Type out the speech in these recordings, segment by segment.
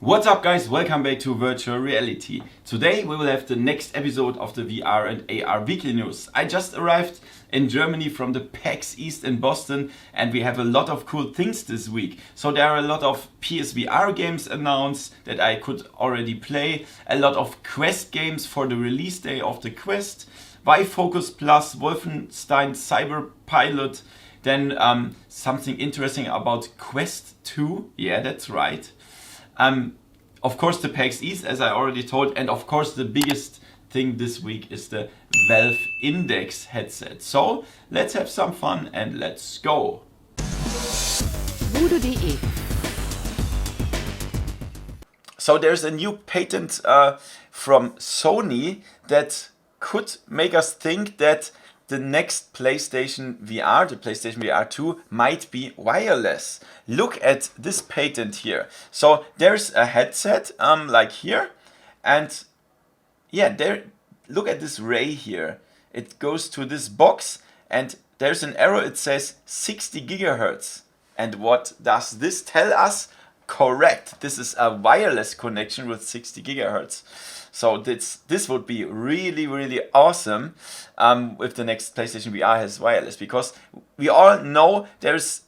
What's up guys, welcome back to Virtual Reality. Today we will have the next episode of the VR and AR Weekly News. I just arrived in Germany from the PAX East in Boston and we have a lot of cool things this week. So there are a lot of PSVR games announced that I could already play, a lot of Quest games for the release day of the Quest, Vive Focus Plus, Wolfenstein Cyber Pilot, then something interesting about Quest 2, yeah that's right. Of course the PAX East, as I already told, and of course the biggest thing this week is the Valve Index headset. So let's have some fun and let's go! VoodooDE. So there's a new patent from Sony that could make us think that the next PlayStation VR, the PlayStation VR 2, might be wireless. Look at this patent here. So there's a headset like here, and yeah, there. Look at this ray here. It goes to this box, and there's an arrow. It says 60 gigahertz. And what does this tell us? Correct. This is a wireless connection with 60 gigahertz. So this would be really awesome if the next PlayStation VR has wireless, because we all know there's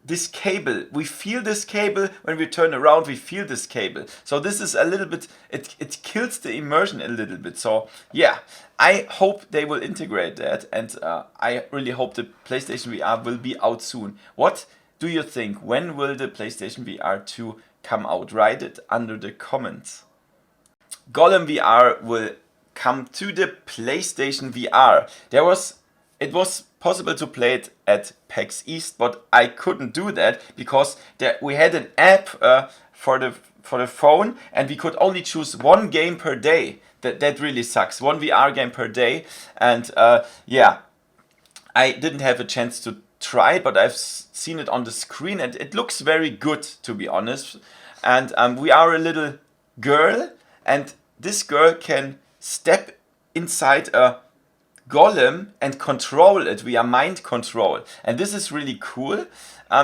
this cable. We feel this cable when we turn around. We feel this cable. So this is a little bit. It kills the immersion a little bit. So yeah, I hope they will integrate that, and I really hope the PlayStation VR will be out soon. What do you think? When will the PlayStation VR 2 come out? Write it under the comments. Golem VR will come to the PlayStation VR. It was possible to play it at PAX East, but I couldn't do that because we had an app for the phone, and we could only choose one game per day. That really sucks. One VR game per day, and yeah, I didn't have a chance to try, but I've seen it on the screen, and it looks very good, to be honest. And we are a little girl, and this girl can step inside a golem and control it via mind control. And this is really cool.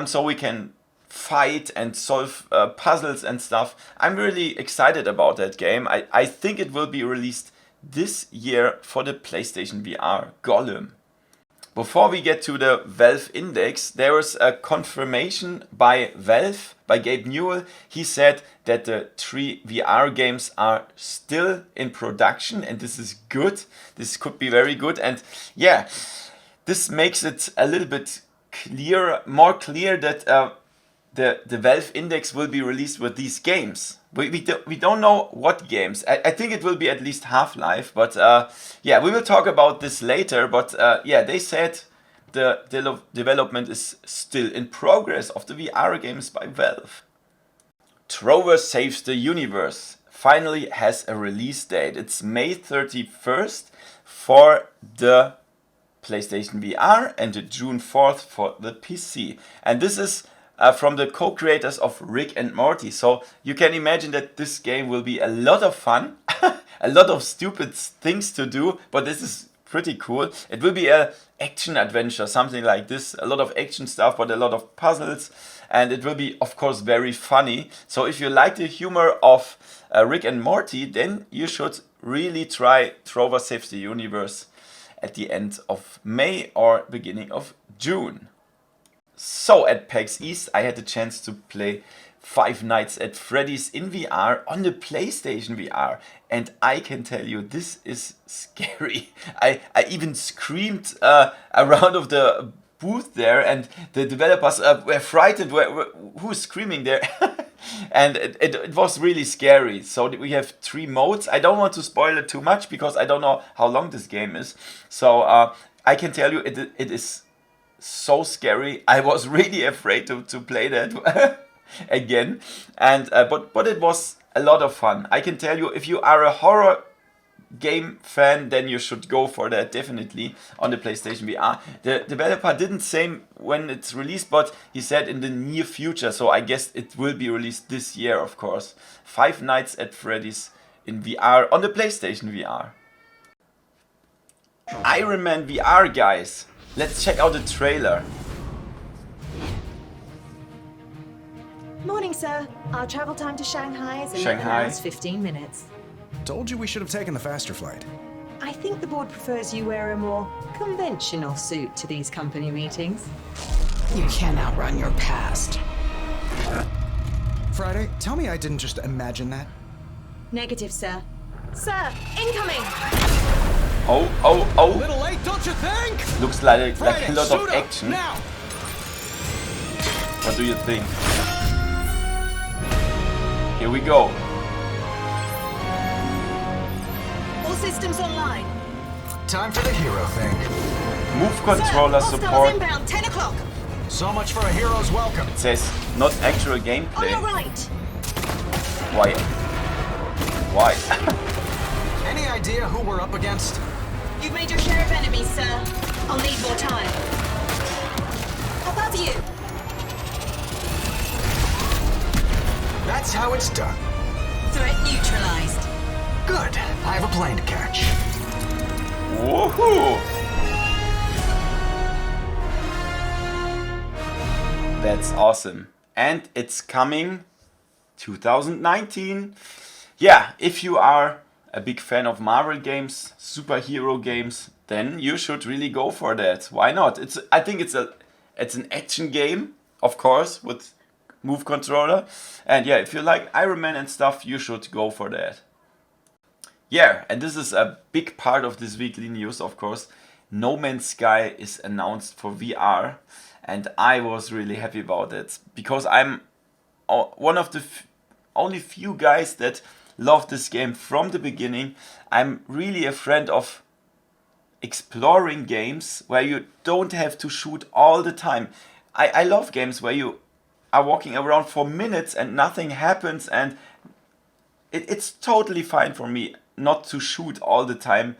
So we can fight and solve puzzles and stuff. I'm really excited about that game. I think it will be released this year for the PlayStation VR Golem. Before we get to the Valve Index, there was a confirmation by Valve, by Gabe Newell. He said that the 3 VR games are still in production, and this is good. This could be very good, and yeah, this makes it a little bit more clear that the Valve Index will be released with these games. We don't know what games. I think it will be at least Half-Life, but yeah, we will talk about this later. But yeah, they said the development is still in progress of the VR games by Valve. Trover Saves the Universe finally has a release date. It's May 31st for the PlayStation VR and June 4th for the PC. And this is from the co-creators of Rick and Morty. So you can imagine that this game will be a lot of fun, a lot of stupid things to do, but this is pretty cool. It will be an action adventure, something like this. A lot of action stuff, but a lot of puzzles. And it will be, of course, very funny. So if you like the humor of Rick and Morty, then you should really try Trover Saves the Universe at the end of May or beginning of June. So at PAX East I had the chance to play Five Nights at Freddy's in VR on the PlayStation VR, and I can tell you this is scary. I even screamed around of the booth there, and the developers were frightened. Who's screaming there? And it was really scary. So we have 3 modes. I don't want to spoil it too much because I don't know how long this game is. So I can tell you it is so scary. I was really afraid to play that again, and but it was a lot of fun. I can tell you, if you are a horror game fan, then you should go for that definitely on the PlayStation VR. The developer didn't say when it's released, but he said in the near future, so I guess it will be released this year, of course. Five Nights at Freddy's in VR on the PlayStation VR. Iron Man VR, guys. Let's check out the trailer. Morning, sir. Our travel time to Shanghai is 11 Shanghai. hours, 15 minutes. Told you we should have taken the faster flight. I think the board prefers you wear a more conventional suit to these company meetings. You can't outrun your past. Friday, tell me I didn't just imagine that. Negative, sir. Sir, incoming! Oh, A oh, oh. little late, don't you think? Looks like a Friday, lot suit of up, action. now! What do you think? Here we go. All systems online. Time for the hero thing. Move controller Sir, support. hostiles inbound, 10 o'clock. So much for a hero's welcome. It says not actual On gameplay. your right. Why? Why? Any idea who we're up against? You've made your share of enemies, sir. I'll need more time. Above you. That's how it's done. Threat neutralized. Good. I have a plane to catch. Woohoo! That's awesome. And it's coming 2019. Yeah, if you are a big fan of Marvel games, superhero games, then you should really go for that. Why not? I think it's an action game, of course, with move controller. And yeah, if you like Iron Man and stuff, you should go for that. Yeah, and this is a big part of this weekly news, of course. No Man's Sky is announced for VR, and I was really happy about it because I'm one of the only few guys that love this game from the beginning. I'm really a friend of exploring games where you don't have to shoot all the time. I love games where you are walking around for minutes and nothing happens, and it's totally fine for me not to shoot all the time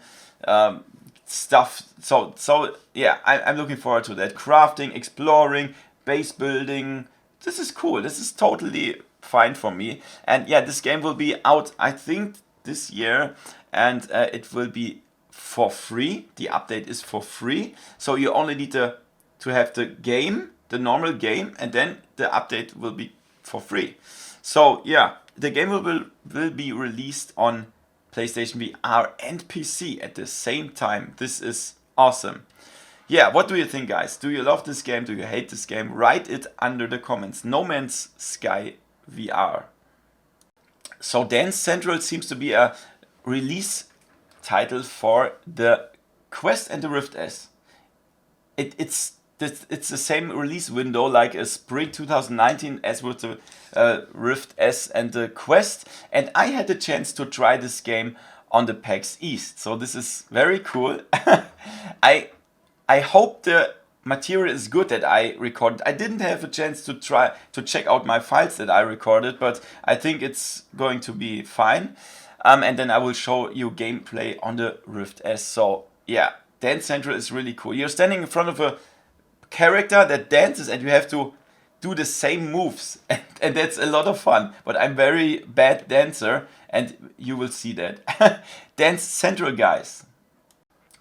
stuff. So yeah, I'm looking forward to that. Crafting, exploring, base building. This is cool. This is totally fine for me. And yeah, this game will be out, I think, this year, and it will be for free. The update is for free, so you only need to have the game, the normal game, and then the update will be for free. So yeah, the game will be released on PlayStation VR and PC at the same time. This is awesome. Yeah, what do you think, guys? Do you love this game? Do you hate this game? Write it under the comments. No Man's Sky VR. So Dance Central seems to be a release title for the Quest and the Rift S. It's the same release window like a spring 2019 as with the Rift S and the Quest, and I had the chance to try this game on the PAX East, so this is very cool. I hope the material is good that I recorded. I didn't have a chance to try to check out my files that I recorded, but I think it's going to be fine. And then I will show you gameplay on the Rift S. So yeah, Dance Central is really cool. You're standing in front of a character that dances and you have to do the same moves, and that's a lot of fun. But I'm very bad dancer, and you will see that. Dance Central, guys.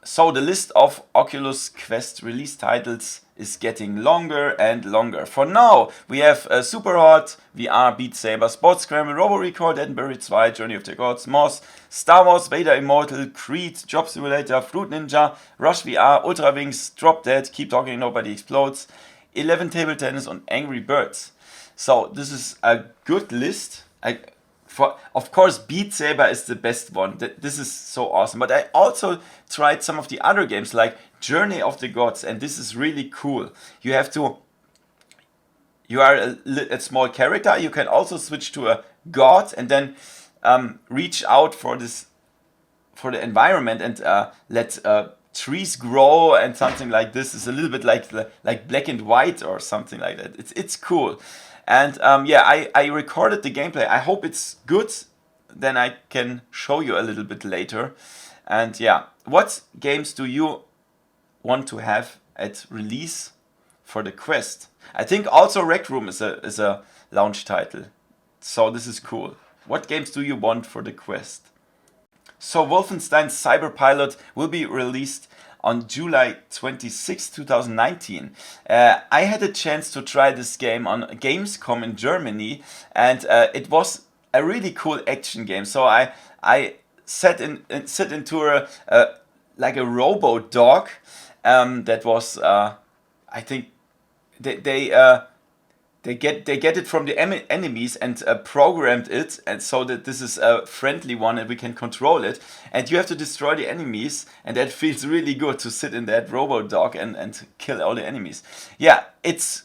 So the list of Oculus Quest release titles is getting longer and longer. For now, we have Super Hot, VR, Beat Saber, Sports Scramble, Robo Recall, Dead and Buried 2, Journey of the Gods, Moss, Star Wars, Vader Immortal, Creed, Job Simulator, Fruit Ninja, Rush VR, Ultra Wings, Drop Dead, Keep Talking Nobody Explodes, 11 Table Tennis, and Angry Birds. So this is a good list. Of course, Beat Saber is the best one. This is so awesome. But I also tried some of the other games like Journey of the Gods, and this is really cool. You are a small character. You can also switch to a god and then reach out for the environment and let trees grow and something like this. Is a little bit like Black and White or something like that. It's cool. And yeah, I recorded the gameplay. I hope it's good. Then I can show you a little bit later. And yeah, what games do you want to have at release for the Quest? I think also Rec Room is a launch title. So this is cool. What games do you want for the Quest? So Wolfenstein Cyberpilot will be released on July 26, 2019. I had a chance to try this game on Gamescom in Germany, and it was a really cool action game. So I sit into a like a robo dog that was I think they get it from the enemies and programmed it, and so that this is a friendly one and we can control it. And you have to destroy the enemies, and that feels really good to sit in that robo dog and kill all the enemies. Yeah, it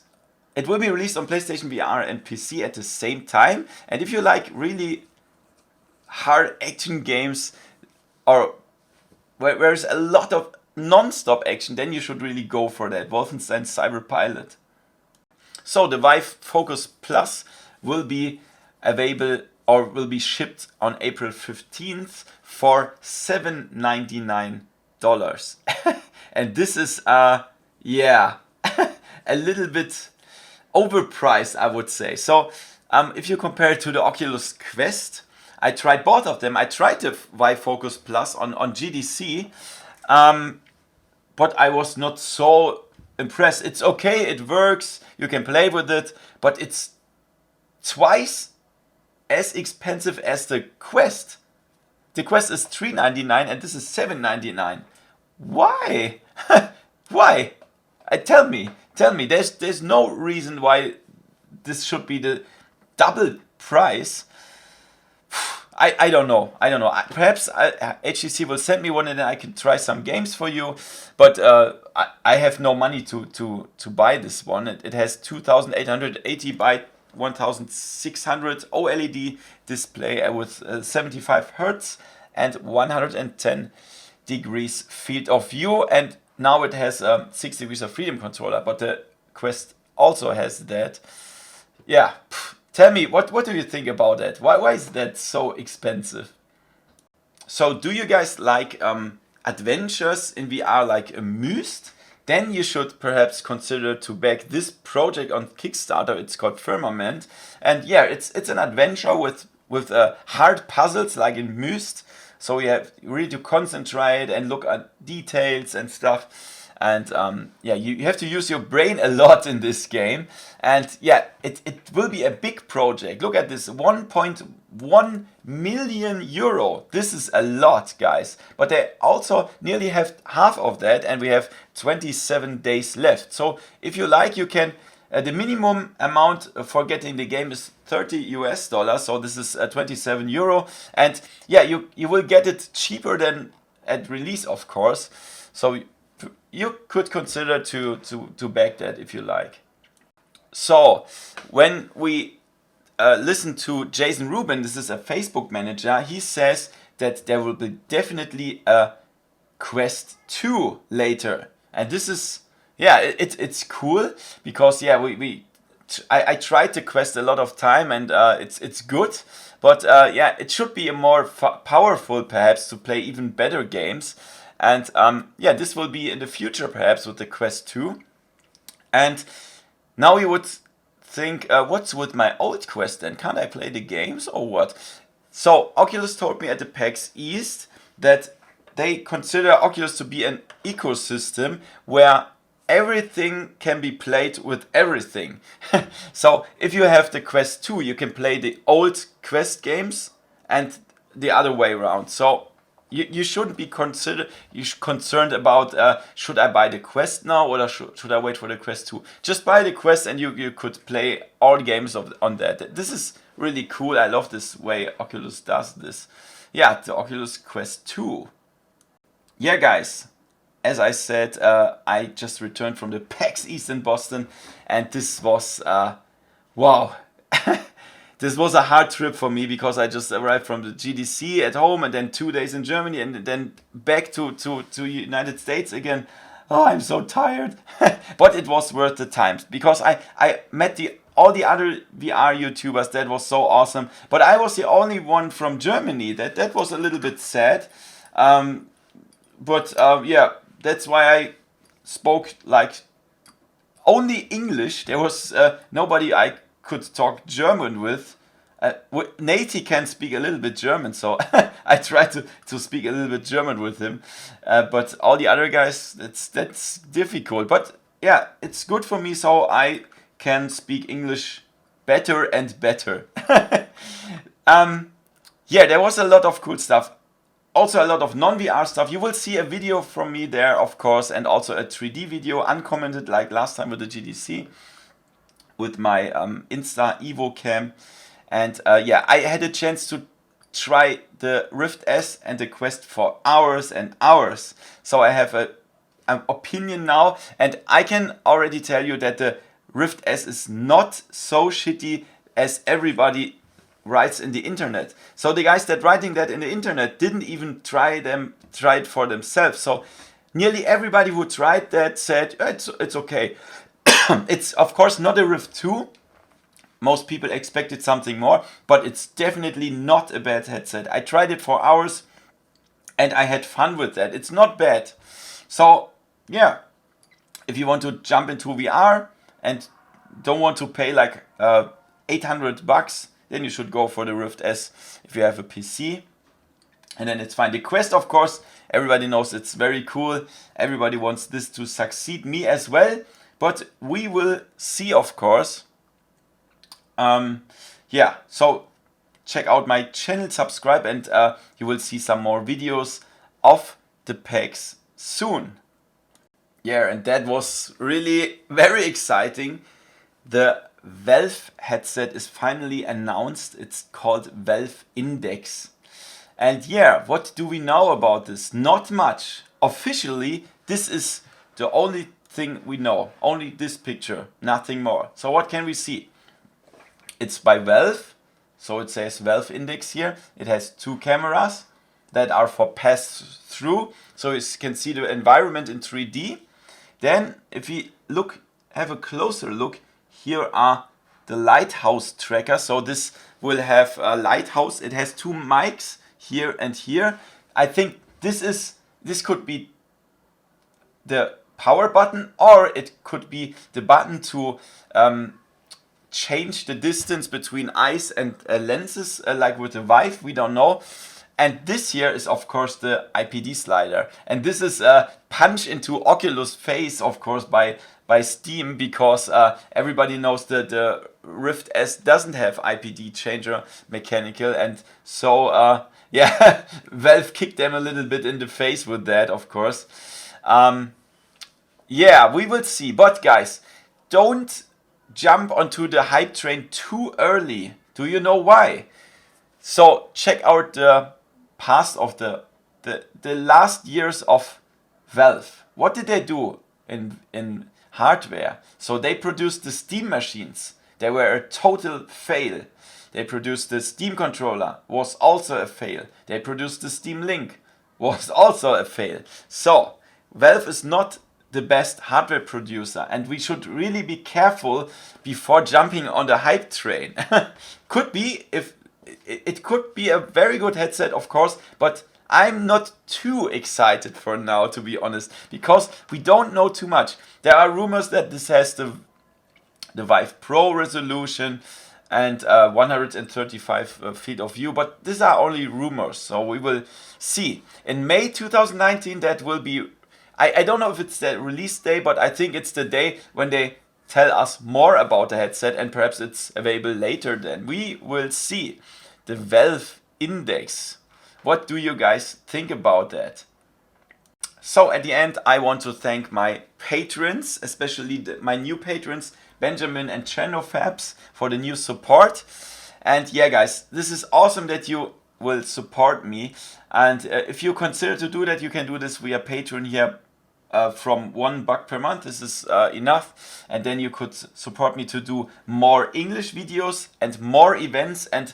will be released on PlayStation VR and PC at the same time. And if you like really hard action games or where there's a lot of non-stop action, then you should really go for that. Wolfenstein Cyberpilot. So the Vive Focus Plus will be available or will be shipped on April 15th for $799. And this is yeah, a little bit overpriced, I would say. So if you compare it to the Oculus Quest, I tried both of them. I tried the Vive Focus Plus on GDC, but I was not so impressed. It's okay, it works, you can play with it, but it's twice as expensive as the Quest. The Quest is $399 and this is $799. Why? Why? Tell me. There's no reason why this should be the double price. I don't know. Perhaps HTC will send me one and then I can try some games for you. But I have no money to buy this one. It has 2880 by 1600 OLED display with 75 Hertz and 110 degrees field of view. And now it has 6 degrees of freedom controller. But the Quest also has that. Yeah. Tell me, what do you think about that? Why is that so expensive? So do you guys like adventures in VR like Myst? Then you should perhaps consider to back this project on Kickstarter. It's called Firmament. And yeah, it's an adventure with hard puzzles like in Myst. So you have really to concentrate and look at details and stuff. And yeah, you have to use your brain a lot in this game. And yeah, it will be a big project. Look at this, 1.1 million euro. This is a lot, guys. But they also nearly have half of that, and we have 27 days left. So if you like, you can, the minimum amount for getting the game is $30 US. So this is 27 euro. And yeah, you will get it cheaper than at release, of course. So you could consider to back that if you like. So when we listen to Jason Rubin, this is a Facebook manager, he says that there will be definitely a Quest 2 later. And this is, yeah, it's cool because yeah, I tried the Quest a lot of time and it's good. But yeah, it should be a more powerful perhaps to play even better games. And yeah, this will be in the future perhaps with the Quest 2. And now you would think, what's with my old Quest then? Can't I play the games or what? So Oculus told me at the PAX East that they consider Oculus to be an ecosystem where everything can be played with everything. So if you have the Quest 2, you can play the old Quest games and the other way around. So you shouldn't be concerned about should I buy the Quest now or should I wait for the Quest 2? Just buy the Quest and you could play all games on that. This is really cool. I love this way Oculus does this. Yeah, the Oculus Quest 2. Yeah, guys, as I said, I just returned from the PAX East in Boston, and this was wow. This was a hard trip for me because I just arrived from the GDC at home and then 2 days in Germany and then back to United States again. Oh, I'm so tired. But it was worth the time because I met all the other VR YouTubers. That was so awesome. But I was the only one from Germany. That was a little bit sad. But yeah, that's why I spoke like only English. There was nobody I could talk German with. Nate can speak a little bit German, so I try to speak a little bit German with him. But all the other guys, that's difficult. But yeah, it's good for me, so I can speak English better and better. Yeah, there was a lot of cool stuff. Also a lot of non-VR stuff. You will see a video from me there, of course, and also a 3D video, uncommented like last time with the GDC, with my Insta Evo cam. And yeah, I had a chance to try the Rift S and the Quest for hours and hours. So I have an opinion now, and I can already tell you that the Rift S is not so shitty as everybody writes in the internet. So the guys that writing that in the internet didn't even try it for themselves. So nearly everybody who tried that said it's okay. It's of course not a Rift 2. Most people expected something more, but it's definitely not a bad headset. I tried it for hours and I had fun with that. It's not bad. So yeah, if you want to jump into VR and don't want to pay like $800, then you should go for the Rift S if you have a PC. And then it's fine. The Quest, of course, everybody knows it's very cool. Everybody wants this to succeed, me as well. But we will see, of course. Yeah, so check out my channel, subscribe, and you will see some more videos of the packs soon. Yeah, and that was really very exciting. The Valve headset is finally announced. It's called Valve Index. And yeah, what do we know about this? Not much. Officially, this is the only thing we know. Only this picture, nothing more. So what can we see? It's by Valve. So it says Valve Index here. It has 2 cameras that are for pass-through. So you can see the environment in 3D. Then if we look, have a closer look, here are the lighthouse trackers. So this will have a lighthouse. It has 2 mics here and here. I think this could be the power button, or it could be the button to change the distance between eyes and lenses, like with the Vive. We don't know. And this here is of course the IPD slider, and this is a punch into Oculus face, of course, by Steam, because everybody knows that the Rift S doesn't have IPD changer mechanical, and so yeah, Valve kicked them a little bit in the face with that, of course. Yeah, we will see. But guys, don't jump onto the hype train too early. Do you know why? So check out the past of the last years of Valve. What did they do in hardware? So they produced the Steam machines. They were a total fail. They produced the Steam controller, was also a fail. They produced the Steam Link, was also a fail. So Valve is not the best hardware producer, and we should really be careful before jumping on the hype train. Could be, if it could be a very good headset, of course, but I'm not too excited for now, to be honest, because we don't know too much. There are rumors that this has the Vive Pro resolution and 135 feet of view, but these are only rumors, so we will see. In May 2019, that will be, I don't know if it's the release day, but I think it's the day when they tell us more about the headset, and perhaps it's available later then. We will see. The Valve Index. What do you guys think about that? So at the end, I want to thank my patrons, especially my new patrons, Benjamin and Chenofabs, for the new support. And yeah, guys, this is awesome that you will support me. And if you consider to do that, you can do this via Patreon here. From $1 per month, this is enough, and then you could support me to do more English videos and more events, and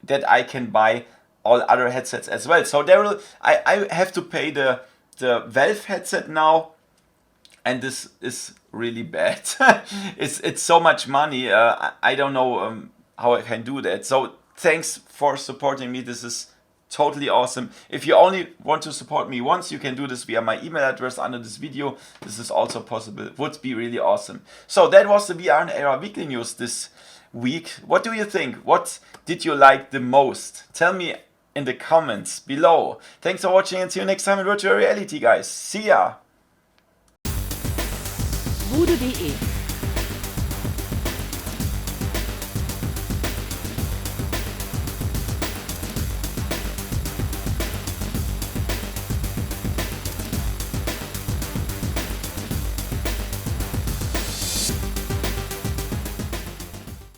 that I can buy all other headsets as well. So there will, I have to pay the Valve headset now, and this is really bad. it's so much money. I don't know how I can do that. So thanks for supporting me. This is totally awesome. If you only want to support me once, you can do this via my email address under this video. This is also possible. Would be really awesome. So that was the VR and AR weekly news this week. What do you think? What did you like the most? Tell me in the comments below. Thanks for watching and see you next time in virtual reality, guys. See ya! VoodooDE